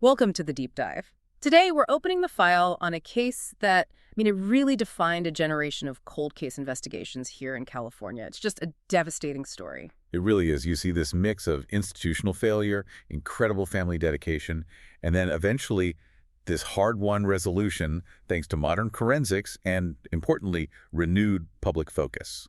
Welcome to the deep dive. Today, we're opening the file on a case that, it really defined a generation of cold case investigations here in California. It's just a devastating story. It really is. You see this mix of institutional failure, incredible family dedication, and then eventually this hard-won resolution thanks to modern forensics and, importantly, renewed public focus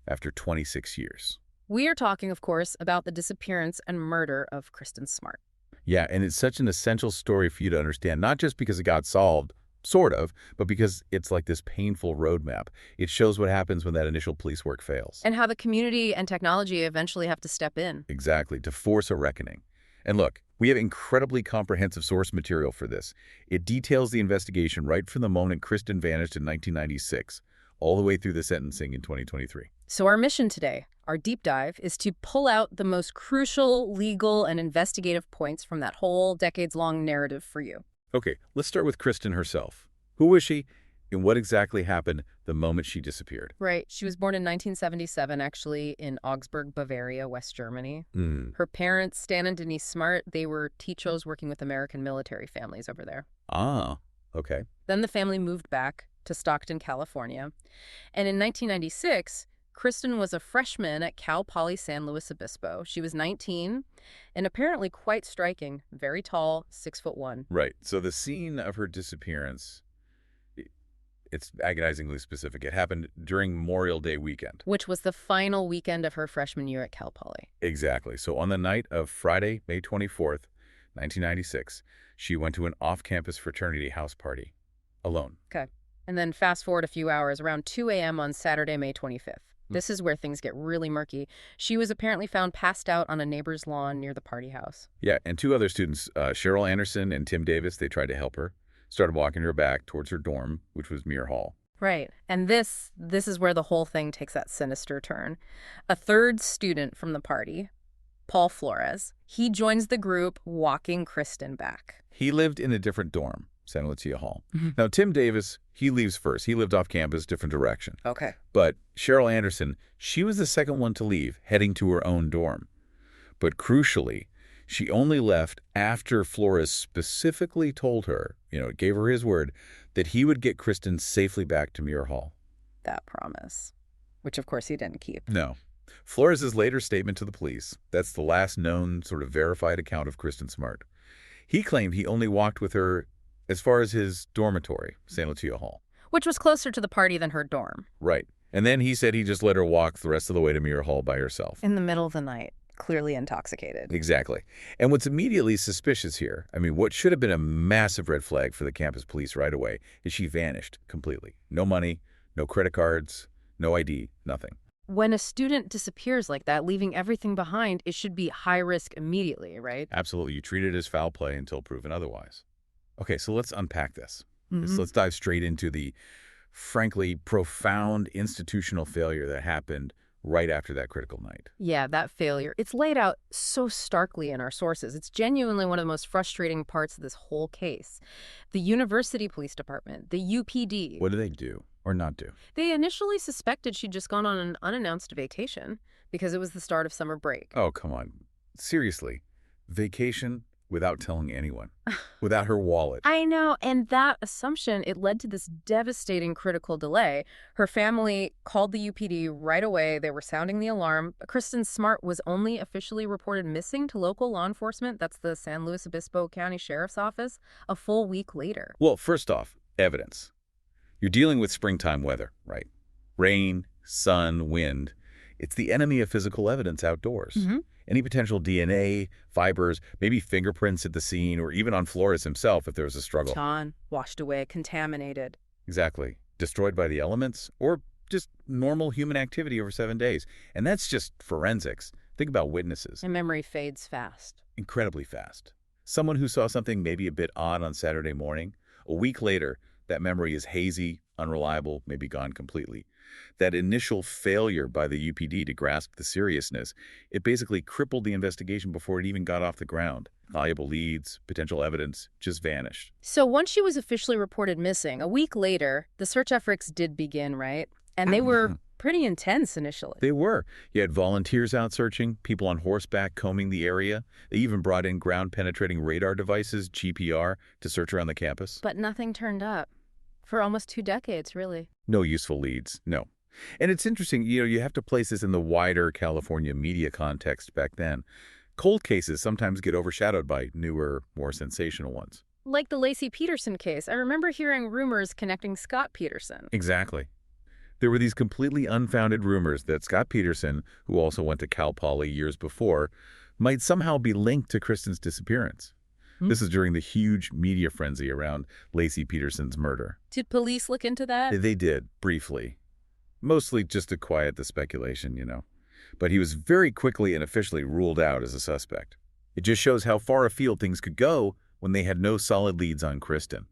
after 26 years. We are talking, of course, about the disappearance and murder of Kristin Smart. Yeah, and it's such an essential story for you to understand, not just because it got solved, sort of, but because it's like this painful roadmap. It shows what happens when that initial police work fails. And how the community and technology eventually have to step in. Exactly, to force a reckoning. And look, we have incredibly comprehensive source material for this. It details the investigation right from the moment Kristin vanished in 1996, all the way through the sentencing in 2023. So our mission today, our deep dive, is to pull out the most crucial legal and investigative points from that whole decades-long narrative for you. Okay, let's start with Kristin herself. Who was she, and what exactly happened the moment she disappeared? Right. She was born in 1977, actually, in Augsburg, Bavaria, West Germany. Her parents, Stan and Denise Smart, they were teachers working with American military families over there. Ah, okay. Then the family moved back to Stockton, California. And in 1996, Kristin was a freshman at Cal Poly San Luis Obispo. She was 19 and apparently quite striking, very tall, 6'1". Right. So the scene of her disappearance, it's agonizingly specific. It happened during Memorial Day weekend. Which was the final weekend of her freshman year at Cal Poly. Exactly. So on the night of Friday, May 24th, 1996, she went to an off-campus fraternity house party alone. Okay. And then fast forward a few hours, around 2 a.m. on Saturday, May 25th. This is where things get really murky. She was apparently found passed out on a neighbor's lawn near the party house. Yeah, and two other students, Cheryl Anderson and Tim Davis, they tried to help her, started walking her back towards her dorm, which was Muir Hall. Right. And this is where the whole thing takes that sinister turn. A third student from the party, Paul Flores, he joins the group walking Kristin back. He lived in a different dorm, Santa Lucia Hall. Now, Tim Davis, he leaves first. He lived off campus, different direction. Okay. But Cheryl Anderson, she was the second one to leave, heading to her own dorm. But crucially, she only left after Flores specifically told her, gave her his word, that he would get Kristin safely back to Muir Hall. That promise, which of course he didn't keep. No. Flores' later statement to the police, that's the last known sort of verified account of Kristin Smart. He claimed he only walked with her as far as his dormitory, San Lucia Hall. Which was closer to the party than her dorm. Right. And then he said he just let her walk the rest of the way to Muir Hall by herself. In the middle of the night, clearly intoxicated. Exactly. And what's immediately suspicious here, what should have been a massive red flag for the campus police right away, is she vanished completely. No money, no credit cards, no ID, nothing. When a student disappears like that, leaving everything behind, it should be high risk immediately, right? Absolutely. You treat it as foul play until proven otherwise. Okay, so let's unpack this. Let's dive straight into the, frankly, profound institutional failure that happened right after that critical night. Yeah, that failure. It's laid out so starkly in our sources. It's genuinely one of the most frustrating parts of this whole case. The University Police Department, the UPD. What do they do or not do? They initially suspected she'd just gone on an unannounced vacation because it was the start of summer break. Oh, come on. Seriously. Vacation without telling anyone, without her wallet. I know, and that assumption, it led to this devastating critical delay. Her family called the UPD right away. They were sounding the alarm. Kristin Smart was only officially reported missing to local law enforcement, that's the San Luis Obispo County Sheriff's Office, a full week later. Well, first off, evidence. You're dealing with springtime weather, right? Rain, sun, wind. It's the enemy of physical evidence outdoors. Any potential DNA, fibers, maybe fingerprints at the scene, or even on Flores himself if there was a struggle. Gone, washed away, contaminated. Exactly. Destroyed by the elements, or just normal human activity over 7 days. And that's just forensics. Think about witnesses. And memory fades fast. Incredibly fast. Someone who saw something maybe a bit odd on Saturday morning, a week later, that memory is hazy, unreliable, maybe gone completely. That initial failure by the UPD to grasp the seriousness, it basically crippled the investigation before it even got off the ground. Valuable leads, potential evidence, just vanished. So once she was officially reported missing, a week later, the search efforts did begin, right? And they were pretty intense initially. They were. You had volunteers out searching, people on horseback combing the area. They even brought in ground-penetrating radar devices, GPR, to search around the campus. But nothing turned up. For almost 2 decades, really. No useful leads, no. And it's interesting, you have to place this in the wider California media context back then. Cold cases sometimes get overshadowed by newer, more sensational ones. Like the Lacey Peterson case. I remember hearing rumors connecting Scott Peterson. Exactly. There were these completely unfounded rumors that Scott Peterson, who also went to Cal Poly years before, might somehow be linked to Kristin's disappearance. This is during the huge media frenzy around Lacey Peterson's murder. Did police look into that? They did, briefly. Mostly just to quiet the speculation. But he was very quickly and officially ruled out as a suspect. It just shows how far afield things could go when they had no solid leads on Kristin.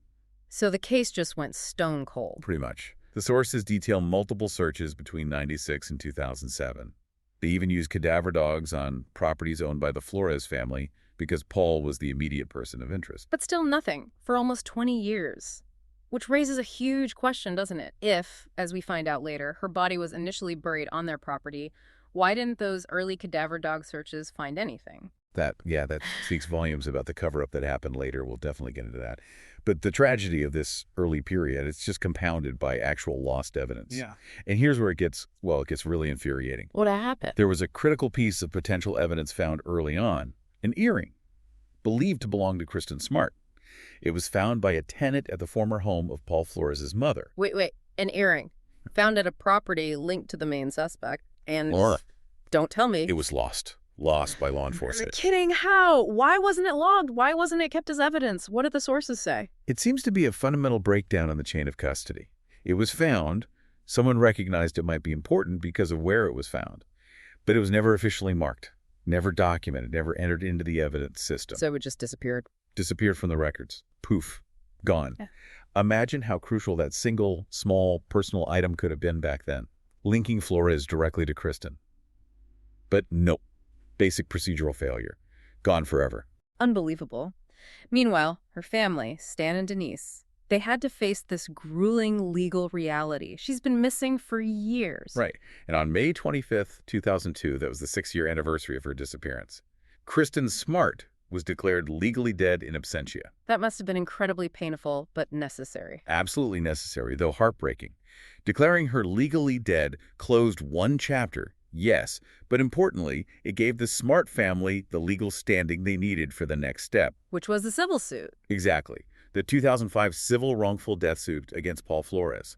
So the case just went stone cold. Pretty much. The sources detail multiple searches between '96 and 2007. They even used cadaver dogs on properties owned by the Flores family because Paul was the immediate person of interest. But still nothing for almost 20 years. Which raises a huge question, doesn't it? If, as we find out later, her body was initially buried on their property, why didn't those early cadaver dog searches find anything? That speaks volumes about the cover-up that happened later. We'll definitely get into that. But the tragedy of this early period, it's just compounded by actual lost evidence. Yeah. And here's where it gets really infuriating. What happened? There was a critical piece of potential evidence found early on, an earring, believed to belong to Kristin Smart. It was found by a tenant at the former home of Paul Flores' mother. Wait, an earring. Found at a property linked to the main suspect. And Laura. Don't tell me. It was lost by law enforcement. Kidding, how? Why wasn't it logged? Why wasn't it kept as evidence? What did the sources say? It seems to be a fundamental breakdown in the chain of custody. It was found. Someone recognized it might be important because of where it was found. But it was never officially marked, never documented, never entered into the evidence system. So it just disappeared. Disappeared from the records. Poof. Gone. Yeah. Imagine how crucial that single, small, personal item could have been back then, linking Flores directly to Kristin. But nope. Basic procedural failure. Gone forever. Unbelievable. Meanwhile, her family, Stan and Denise, they had to face this grueling legal reality. She's been missing for years. Right. And on May 25th, 2002, that was the 6-year anniversary of her disappearance, Kristin Smart was declared legally dead in absentia. That must have been incredibly painful, but necessary. Absolutely necessary, though heartbreaking. Declaring her legally dead closed one chapter, yes, but importantly, it gave the Smart family the legal standing they needed for the next step. Which was the civil suit. Exactly. The 2005 civil wrongful death suit against Paul Flores.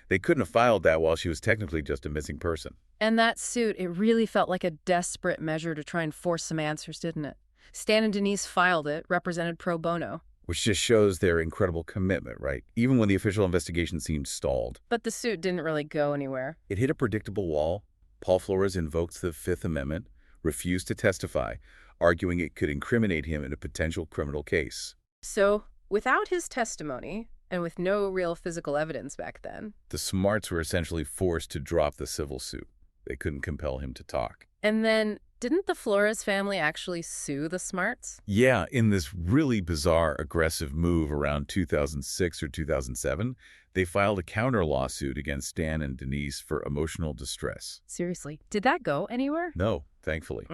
They couldn't have filed that while she was technically just a missing person. And that suit, it really felt like a desperate measure to try and force some answers, didn't it? Stan and Denise filed it, represented pro bono. Which just shows their incredible commitment, right? Even when the official investigation seemed stalled. But the suit didn't really go anywhere. It hit a predictable wall. Paul Flores invoked the Fifth Amendment, refused to testify, arguing it could incriminate him in a potential criminal case. So, without his testimony, and with no real physical evidence back then, the Smarts were essentially forced to drop the civil suit. They couldn't compel him to talk. And then, didn't the Flores family actually sue the Smarts? Yeah, in this really bizarre, aggressive move around 2006 or 2007, they filed a counter-lawsuit against Stan and Denise for emotional distress. Seriously, did that go anywhere? No, thankfully.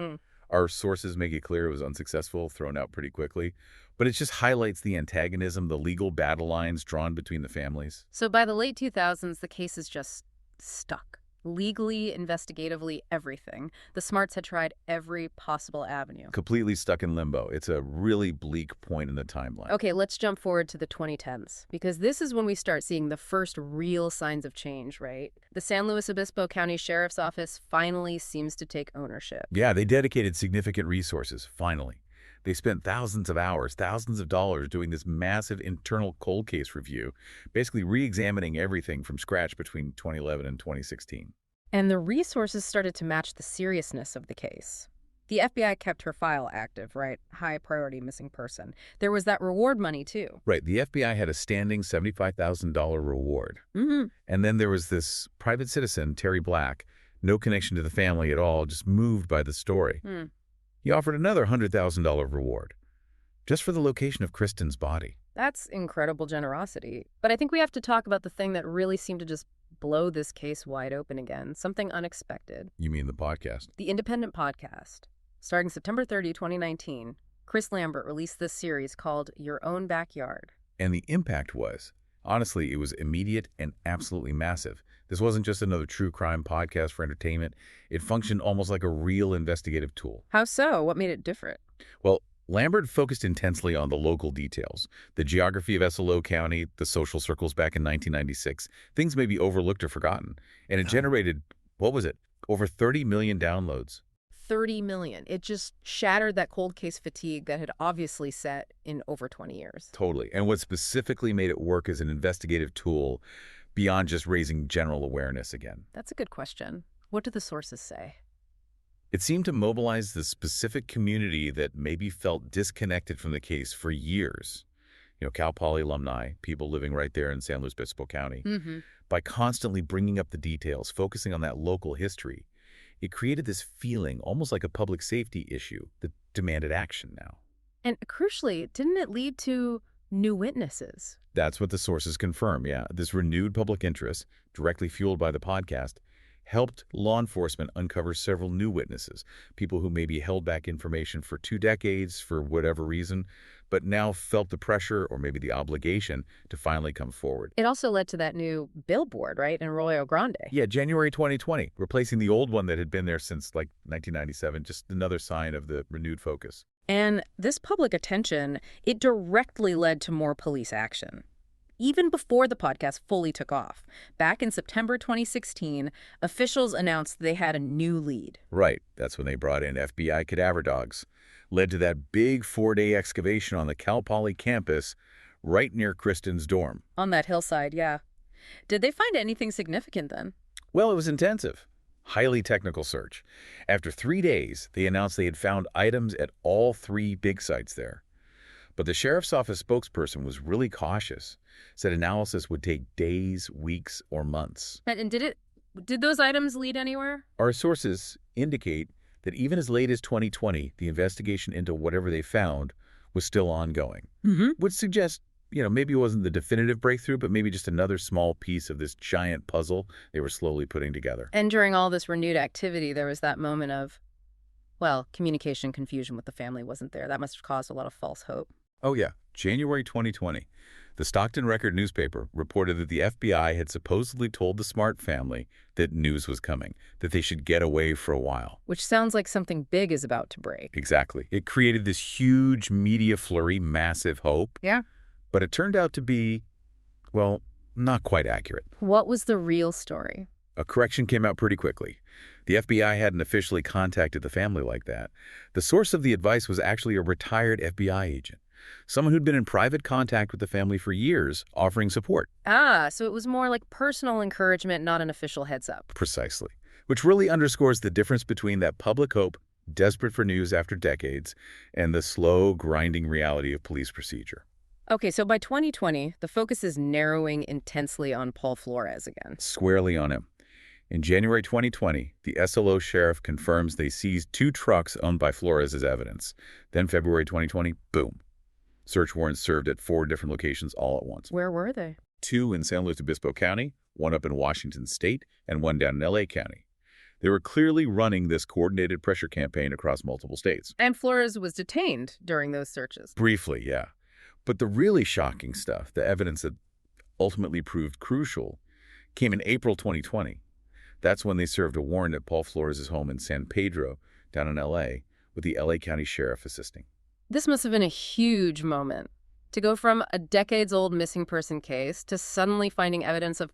Our sources make it clear it was unsuccessful, thrown out pretty quickly. But it just highlights the antagonism, the legal battle lines drawn between the families. So by the late 2000s, the case is just stuck. Legally, investigatively, everything. The Smarts had tried every possible avenue. Completely stuck in limbo. It's a really bleak point in the timeline. Okay, let's jump forward to the 2010s, because this is when we start seeing the first real signs of change, right? The San Luis Obispo County Sheriff's Office finally seems to take ownership. Yeah, they dedicated significant resources, finally. They spent thousands of hours, thousands of dollars doing this massive internal cold case review, basically re-examining everything from scratch between 2011 and 2016. And the resources started to match the seriousness of the case. The FBI kept her file active, right? High priority missing person. There was that reward money, too. Right. The FBI had a standing $75,000 reward. And then there was this private citizen, Terry Black, no connection to the family at all, just moved by the story. He offered another $100,000 reward, just for the location of Kristin's body. That's incredible generosity. But I think we have to talk about the thing that really seemed to just blow this case wide open again, something unexpected. You mean the podcast? The Independent Podcast. Starting September 30, 2019, Chris Lambert released this series called Your Own Backyard. And the impact was, honestly, it was immediate and absolutely massive. This wasn't just another true crime podcast for entertainment. It functioned almost like a real investigative tool. How so? What made it different? Well, Lambert focused intensely on the local details, the geography of SLO County, the social circles back in 1996, things maybe overlooked or forgotten. And it generated, what was it, over 30 million downloads. 30 million. It just shattered that cold case fatigue that had obviously set in over 20 years. Totally. And what specifically made it work as an investigative tool beyond just raising general awareness again? That's a good question. What do the sources say? It seemed to mobilize the specific community that maybe felt disconnected from the case for years. Cal Poly alumni, people living right there in San Luis Obispo County. By constantly bringing up the details, focusing on that local history, it created this feeling almost like a public safety issue that demanded action now. And crucially, didn't it lead to new witnesses? That's what the sources confirm, yeah. This renewed public interest, directly fueled by the podcast, helped law enforcement uncover several new witnesses, people who maybe held back information for 2 decades for whatever reason, but now felt the pressure or maybe the obligation to finally come forward. It also led to that new billboard, right, in Arroyo Grande. Yeah, January 2020, replacing the old one that had been there since like 1997, just another sign of the renewed focus. And this public attention, it directly led to more police action. Even before the podcast fully took off, back in September 2016, officials announced they had a new lead. Right. That's when they brought in FBI cadaver dogs. Led to that big 4-day excavation on the Cal Poly campus right near Kristin's dorm. On that hillside, yeah. Did they find anything significant then? Well, it was intensive. Highly technical search. After 3 days, they announced they had found items at all 3 big sites there. But the sheriff's office spokesperson was really cautious, said analysis would take days, weeks, or months. And did those items lead anywhere? Our sources indicate that even as late as 2020, the investigation into whatever they found was still ongoing. Would suggest, maybe it wasn't the definitive breakthrough, but maybe just another small piece of this giant puzzle they were slowly putting together. And during all this renewed activity, there was that moment of, communication confusion with the family wasn't there. That must have caused a lot of false hope. Oh, yeah. January 2020. The Stockton Record newspaper reported that the FBI had supposedly told the Smart family that news was coming, that they should get away for a while. Which sounds like something big is about to break. Exactly. It created this huge media flurry, massive hope. Yeah. But it turned out to be, not quite accurate. What was the real story? A correction came out pretty quickly. The FBI hadn't officially contacted the family like that. The source of the advice was actually a retired FBI agent. Someone who'd been in private contact with the family for years, offering support. So it was more like personal encouragement, not an official heads up. Precisely. Which really underscores the difference between that public hope, desperate for news after decades, and the slow, grinding reality of police procedure. Okay, so by 2020, the focus is narrowing intensely on Paul Flores again. Squarely on him. In January 2020, the SLO sheriff confirms they seized 2 trucks owned by Flores as evidence. Then February 2020, boom. Search warrants served at 4 different locations all at once. Where were they? 2 in San Luis Obispo County, 1 up in Washington State, and 1 down in LA County. They were clearly running this coordinated pressure campaign across multiple states. And Flores was detained during those searches. Briefly, yeah. But the really shocking stuff, the evidence that ultimately proved crucial, came in April 2020. That's when they served a warrant at Paul Flores' home in San Pedro, down in LA, with the LA County Sheriff assisting. This must have been a huge moment. To go from a decades-old missing person case to suddenly finding evidence of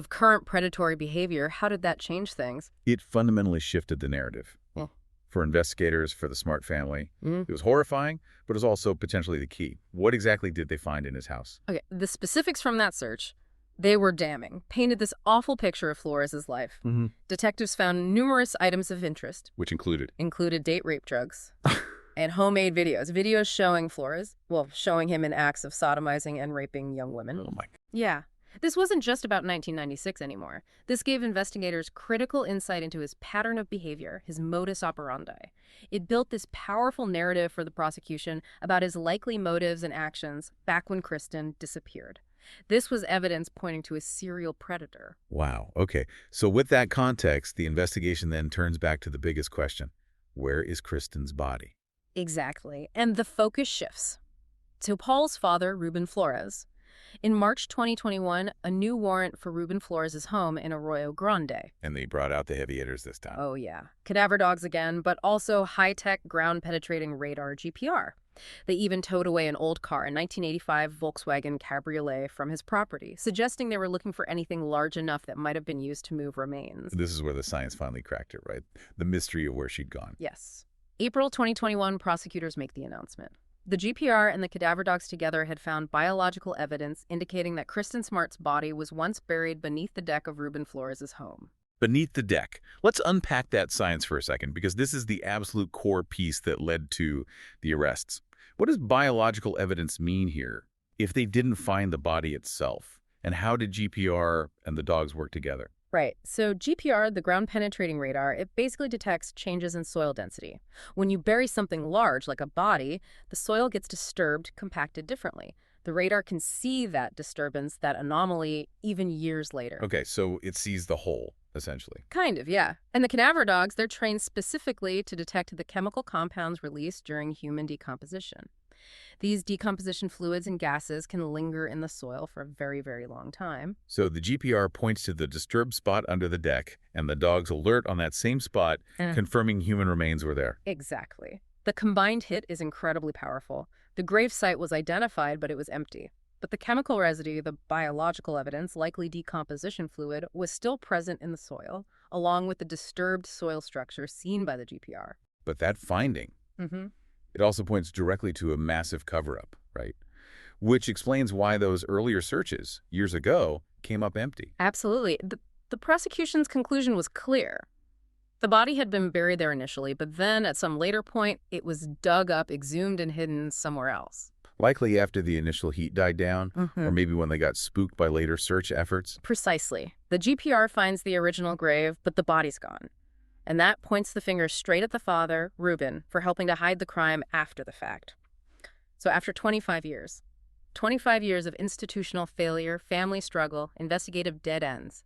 current predatory behavior. How did that change things? It fundamentally shifted the narrative. Yeah. For investigators, for the Smart family. Mm. It was horrifying, but it was also potentially the key. What exactly did they find in his house? Okay, the specifics from that search, they were damning. Painted this awful picture of Flores' life. Detectives found numerous items of interest. Which included date rape drugs. And homemade videos showing Flores, showing him in acts of sodomizing and raping young women. Oh my. Yeah. This wasn't just about 1996 anymore. This gave investigators critical insight into his pattern of behavior, his modus operandi. It built this powerful narrative for the prosecution about his likely motives and actions back when Kristin disappeared. This was evidence pointing to a serial predator. Wow. Okay. So with that context, the investigation then turns back to the biggest question. Where is Kristin's body? Exactly. And the focus shifts to Paul's father, Ruben Flores. In March 2021, a new warrant for Ruben Flores' home in Arroyo Grande. And they brought out the heavy hitters this time. Oh, yeah. Cadaver dogs again, but also high-tech ground-penetrating radar GPR. They even towed away an old car, a 1985 Volkswagen Cabriolet, from his property, suggesting they were looking for anything large enough that might have been used to move remains. This is where the science finally cracked it, right? The mystery of where she'd gone. Yes. April 2021, prosecutors make the announcement. The GPR and the cadaver dogs together had found biological evidence indicating that Kristin Smart's body was once buried beneath the deck of Ruben Flores' home. Beneath the deck. Let's unpack that science for a second, because this is the absolute core piece that led to the arrests. What does biological evidence mean here if they didn't find the body itself? And how did GPR and the dogs work together? Right. So GPR, the ground-penetrating radar, it basically detects changes in soil density. When you bury something large, like a body, the soil gets disturbed, compacted differently. The radar can see that disturbance, that anomaly, even years later. Okay, so it sees the whole, essentially. Kind of, yeah. And the cadaver dogs, they're trained specifically to detect the chemical compounds released during human decomposition. These decomposition fluids and gases can linger in the soil for a very, very long time. So the GPR points to the disturbed spot under the deck, and the dogs alert on that same spot, confirming human remains were there. Exactly. The combined hit is incredibly powerful. The grave site was identified, but it was empty. But the chemical residue, the biological evidence, likely decomposition fluid, was still present in the soil, along with the disturbed soil structure seen by the GPR. But that finding, it also points directly to a massive cover-up, right? Which explains why those earlier searches, years ago, came up empty. Absolutely. The prosecution's conclusion was clear. The body had been buried there initially, but then at some later point, it was dug up, exhumed, and hidden somewhere else. Likely after the initial heat died down, or maybe when they got spooked by later search efforts. Precisely. The GPR finds the original grave, but the body's gone. And that points the finger straight at the father, Ruben, for helping to hide the crime after the fact. So after 25 years of institutional failure, family struggle, investigative dead ends,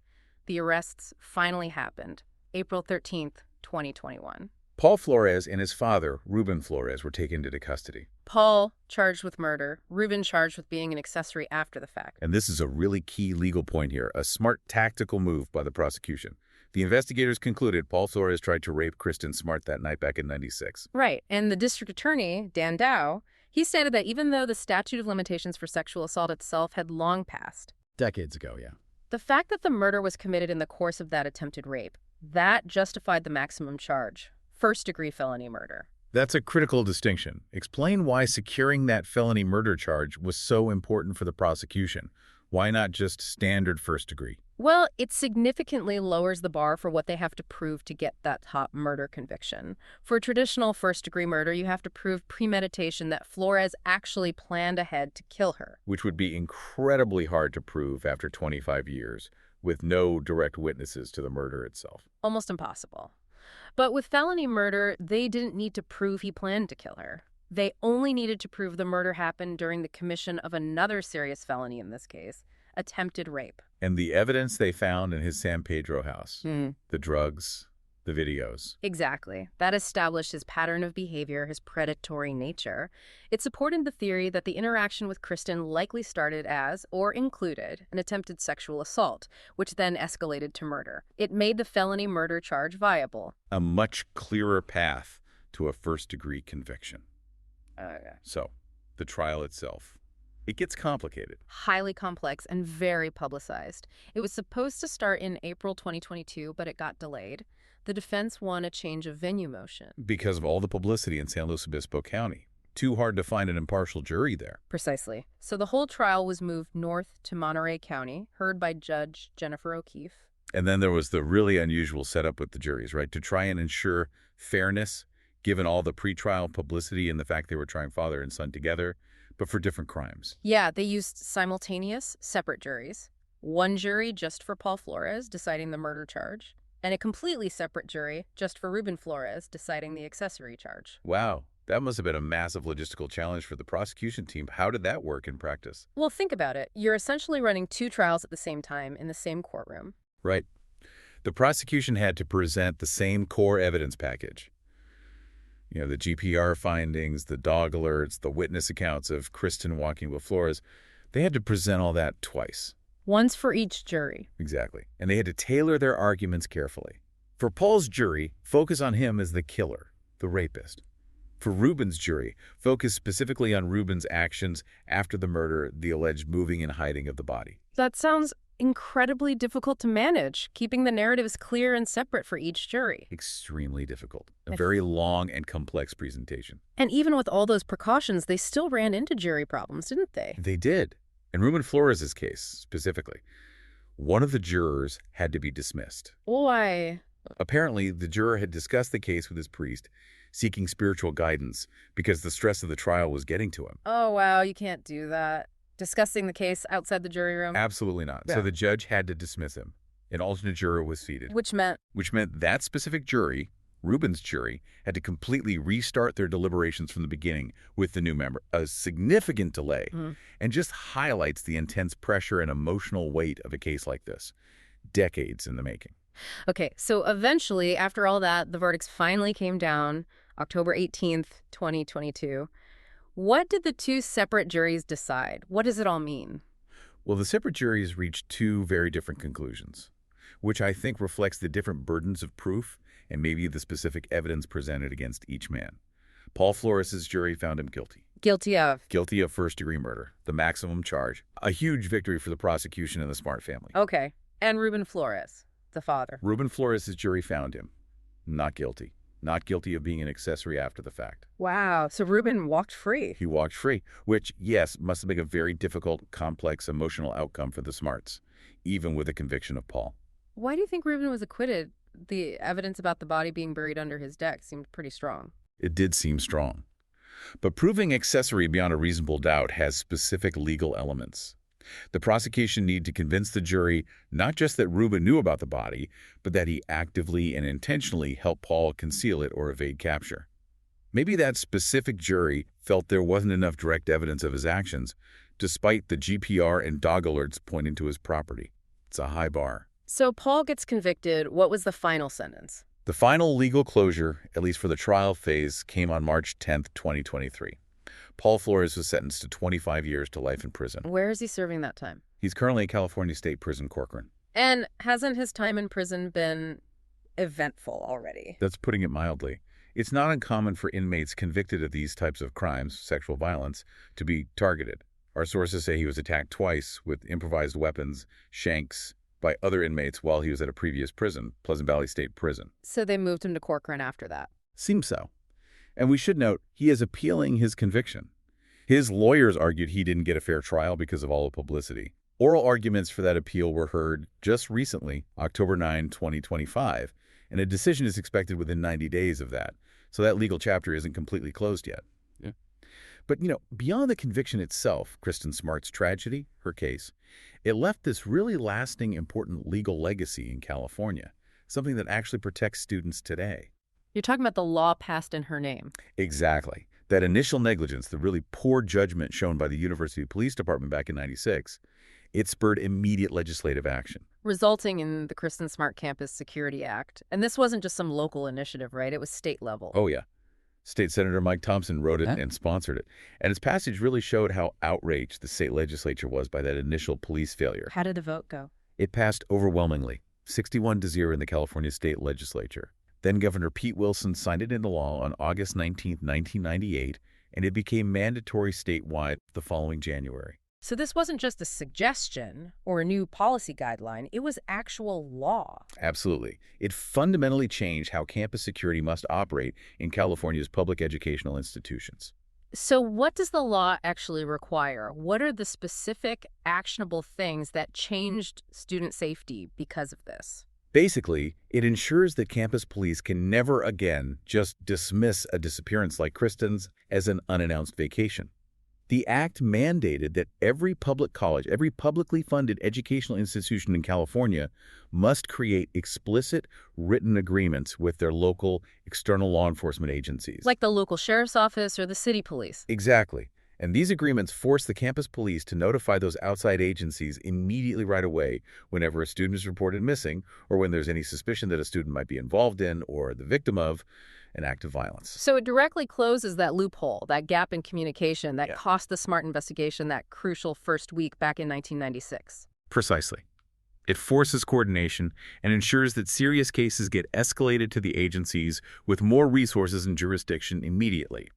the arrests finally happened, April 13th, 2021. Paul Flores and his father, Ruben Flores, were taken into custody. Paul charged with murder, Ruben charged with being an accessory after the fact. And this is a really key legal point here, a smart tactical move by the prosecution. The investigators concluded Paul Flores tried to rape Kristin Smart that night back in '96. Right, and the district attorney, Dan Dow, he stated that even though the statute of limitations for sexual assault itself had long passed. Decades ago, yeah. The fact that the murder was committed in the course of that attempted rape, that justified the maximum charge, first-degree felony murder. That's a critical distinction. Explain why securing that felony murder charge was so important for the prosecution. Why not just standard first degree? Well, it significantly lowers the bar for what they have to prove to get that top murder conviction. For traditional first-degree murder, you have to prove premeditation, that Flores actually planned ahead to kill her. Which would be incredibly hard to prove after 25 years, with no direct witnesses to the murder itself. Almost impossible. But with felony murder, they didn't need to prove he planned to kill her. They only needed to prove the murder happened during the commission of another serious felony in this case, attempted rape. And the evidence they found in his San Pedro house, the drugs, the videos. Exactly. That established his pattern of behavior, his predatory nature. It supported the theory that the interaction with Kristin likely started as, or included, an attempted sexual assault, which then escalated to murder. It made the felony murder charge viable. A much clearer path to a first-degree conviction. So, the trial itself. It gets complicated. Highly complex and very publicized. It was supposed to start in April 2022, but it got delayed. The defense won a change of venue motion. Because of all the publicity in San Luis Obispo County. Too hard to find an impartial jury there. Precisely. So the whole trial was moved north to Monterey County, heard by Judge Jennifer O'Keefe. And then there was the really unusual setup with the juries, right? To try and ensure fairness, given all the pretrial publicity and the fact they were trying father and son together, but for different crimes. Yeah, they used simultaneous, separate juries. One jury just for Paul Flores, deciding the murder charge, and a completely separate jury just for Ruben Flores, deciding the accessory charge. Wow. That must have been a massive logistical challenge for the prosecution team. How did that work in practice? Well, think about it. You're essentially running two trials at the same time in the same courtroom. Right. The prosecution had to present the same core evidence package. The GPR findings, the dog alerts, the witness accounts of Kristin walking with Flores. They had to present all that twice. Once for each jury. Exactly. And they had to tailor their arguments carefully. For Paul's jury, focus on him as the killer, the rapist. For Ruben's jury, focus specifically on Ruben's actions after the murder, the alleged moving and hiding of the body. That sounds incredibly difficult to manage, keeping the narratives clear and separate for each jury. Extremely difficult. A very long and complex presentation. And even with all those precautions, they still ran into jury problems, didn't they? They did. In Ruben Flores' case, specifically, one of the jurors had to be dismissed. Why? Apparently, the juror had discussed the case with his priest, seeking spiritual guidance because the stress of the trial was getting to him. Oh, wow, you can't do that. Discussing the case outside the jury room? Absolutely not. Yeah. So the judge had to dismiss him. An alternate juror was seated. Which meant that specific jury, Ruben's jury, had to completely restart their deliberations from the beginning with the new member. A significant delay, and just highlights the intense pressure and emotional weight of a case like this. Decades in the making. Okay, so eventually, after all that, the verdicts finally came down, October 18th, 2022. What did the two separate juries decide? What does it all mean? Well, the separate juries reached two very different conclusions, which I think reflects the different burdens of proof and maybe the specific evidence presented against each man. Paul Flores' jury found him guilty. Guilty of? Guilty of first-degree murder, the maximum charge. A huge victory for the prosecution and the Smart family. Okay. And Ruben Flores, the father? Ruben Flores' jury found him not guilty. Not guilty of being an accessory after the fact. Wow. So Ruben walked free. He walked free, which, yes, must have been a very difficult, complex, emotional outcome for the Smarts, even with a conviction of Paul. Why do you think Ruben was acquitted? The evidence about the body being buried under his deck seemed pretty strong. It did seem strong. But proving accessory beyond a reasonable doubt has specific legal elements. The prosecution needed to convince the jury not just that Ruben knew about the body, but that he actively and intentionally helped Paul conceal it or evade capture. Maybe that specific jury felt there wasn't enough direct evidence of his actions, despite the GPR and dog alerts pointing to his property. It's a high bar. So Paul gets convicted. What was the final sentence? The final legal closure, at least for the trial phase, came on March 10th, 2023. Paul Flores was sentenced to 25 years to life in prison. Where is he serving that time? He's currently at California State Prison, Corcoran. And hasn't his time in prison been eventful already? That's putting it mildly. It's not uncommon for inmates convicted of these types of crimes, sexual violence, to be targeted. Our sources say he was attacked twice with improvised weapons, shanks, by other inmates while he was at a previous prison, Pleasant Valley State Prison. So they moved him to Corcoran after that? Seems so. And we should note, he is appealing his conviction. His lawyers argued he didn't get a fair trial because of all the publicity. Oral arguments for that appeal were heard just recently, October 9, 2025, and a decision is expected within 90 days of that. So that legal chapter isn't completely closed yet. Yeah. But, beyond the conviction itself, Kristin Smart's tragedy, her case, it left this really lasting, important legal legacy in California, something that actually protects students today. You're talking about the law passed in her name. Exactly. That initial negligence, the really poor judgment shown by the University Police Department back in '96, it spurred immediate legislative action. Resulting in the Kristin Smart Campus Security Act. And this wasn't just some local initiative, right? It was state level. Oh, yeah. State Senator Mike Thompson wrote it and sponsored it. And its passage really showed how outraged the state legislature was by that initial police failure. How did the vote go? It passed overwhelmingly, 61-0 in the California state legislature. Then Governor Pete Wilson signed it into law on August 19, 1998, and it became mandatory statewide the following January. So this wasn't just a suggestion or a new policy guideline. It was actual law. Absolutely. It fundamentally changed how campus security must operate in California's public educational institutions. So what does the law actually require? What are the specific actionable things that changed student safety because of this? Basically, it ensures that campus police can never again just dismiss a disappearance like Kristin's as an unannounced vacation. The act mandated that every public college, every publicly funded educational institution in California must create explicit written agreements with their local external law enforcement agencies. Like the local sheriff's office or the city police. Exactly. And these agreements force the campus police to notify those outside agencies immediately right away whenever a student is reported missing or when there's any suspicion that a student might be involved in or the victim of an act of violence. So it directly closes that loophole, that gap in communication that Yeah. cost the Smart investigation that crucial first week back in 1996. Precisely. It forces coordination and ensures that serious cases get escalated to the agencies with more resources and jurisdiction immediately.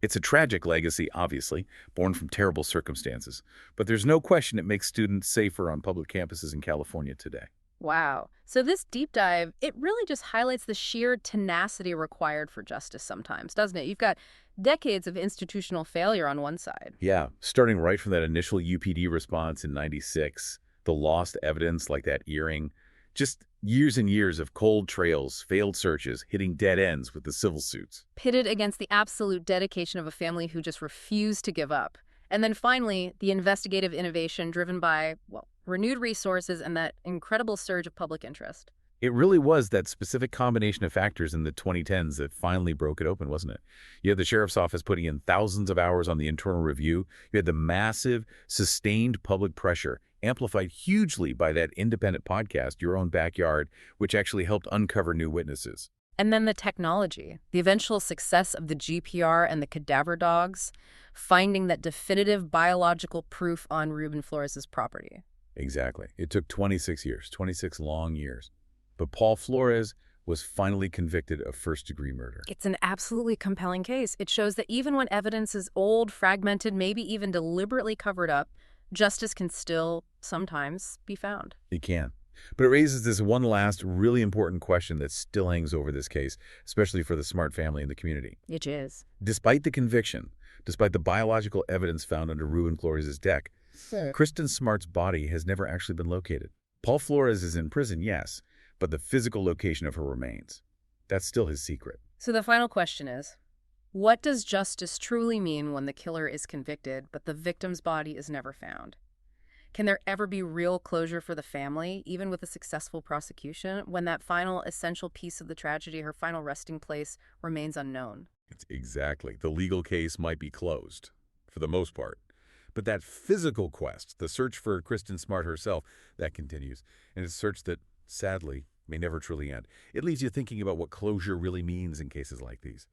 It's a tragic legacy, obviously, born from terrible circumstances, but there's no question it makes students safer on public campuses in California today. Wow. So this deep dive, it really just highlights the sheer tenacity required for justice sometimes, doesn't it? You've got decades of institutional failure on one side. Yeah, starting right from that initial UPD response in '96, the lost evidence like that earring, just years and years of cold trails, failed searches, hitting dead ends with the civil suits. Pitted against the absolute dedication of a family who just refused to give up. And then finally, the investigative innovation driven by, well, renewed resources and that incredible surge of public interest. It really was that specific combination of factors in the 2010s that finally broke it open, wasn't it? You had the sheriff's office putting in thousands of hours on the internal review. You had the massive, sustained public pressure, amplified hugely by that independent podcast, Your Own Backyard, which actually helped uncover new witnesses. And then the technology, the eventual success of the GPR and the cadaver dogs, finding that definitive biological proof on Ruben Flores' property. Exactly. It took 26 years, 26 long years. But Paul Flores was finally convicted of first-degree murder. It's an absolutely compelling case. It shows that even when evidence is old, fragmented, maybe even deliberately covered up, justice can still sometimes be found. It can. But it raises this one last really important question that still hangs over this case, especially for the Smart family and the community. It is. Despite the conviction, despite the biological evidence found under Ruben Flores' deck, Kristin Smart's body has never actually been located. Paul Flores is in prison, yes, but the physical location of her remains, that's still his secret. So the final question is, what does justice truly mean when the killer is convicted, but the victim's body is never found? Can there ever be real closure for the family, even with a successful prosecution, when that final essential piece of the tragedy, her final resting place, remains unknown? It's exactly. The legal case might be closed, for the most part. But that physical quest, the search for Kristin Smart herself, that continues. And it's a search that, sadly, may never truly end. It leaves you thinking about what closure really means in cases like these.